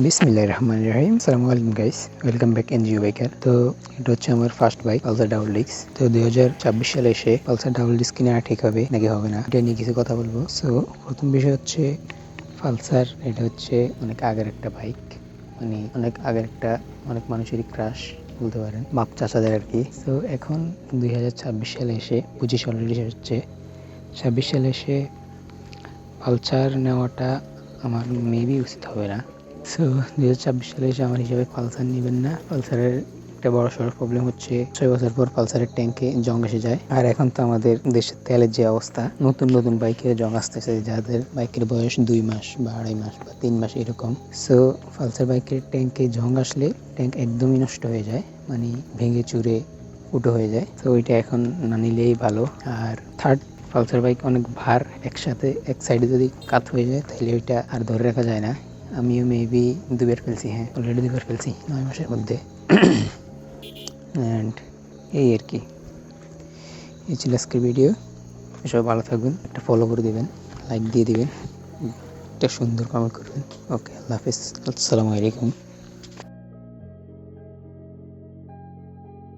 বিসমিল্লাহির রহমানির রহিম। আসসালামু আলাইকুম guys, welcome back NGO biker. তো এটা হচ্ছে আমার first bike Pulsar double disc. তো 2026 সালে এসে পালসার ডাবল ডিস্ক কিনা ঠিক হবে নাকি হবে না এটা নিয়ে কিছু কথা বলবো। সো প্রথম বিষয় হচ্ছে পালসার, এটা হচ্ছে অনেক আগের একটা বাইক, মানে অনেক আগের একটা, অনেক মানুষেরই ক্রাশ বলতে পারেন, বাপ চাচাদের আর কি। তো এখন 2026 সালে এসে 25 অলরেডি শেষ হচ্ছে, 26 সালে এসে পালসার নেওয়াটা আমার মেবি উচিত হবে না। সো 2026 সালে এসে আমার হিসাবে পালসার নেবেন না। পালসারের একটা বড় সড়ো প্রবলেম হচ্ছে 6 বছর পর পালসারের ট্যাঙ্কে জং এসে যায়। আর এখন তো আমাদের দেশের তেলের যে অবস্থা, নতুন নতুন বাইকে জং আসতেছে যাদের বাইকের বয়স 2 মাস বা 2.5 মাস বা 3 মাস এরকম। সো পালসার বাইকের ট্যাঙ্কে জং আসলে ট্যাঙ্ক একদমই নষ্ট হয়ে যায়, মানে ভেঙে চুরে ফুটো হয়ে যায়। তো ওইটা এখন না নিলেই ভালো। আর থার্ড, পালসার বাইক অনেক ভার, একসাথে এক সাইডে যদি কাত হয়ে যায় তাহলে ওইটা আর ধরে রাখা যায় না। আমিও মেবি দুবার ফেলছি, হ্যাঁ অলরেডি দুবার ফেলছি 9 মাসের মধ্যে। অ্যান্ড এই আর কি, এই ছিল আজকের ভিডিও। সবাই ভালো থাকবেন, একটা ফলো করে দিবেন, লাইক দিয়ে দিবেন, একটা সুন্দর কমেন্ট করবেন। ওকে, আল্লাহ হাফিজ, আসসালামু আলাইকুম।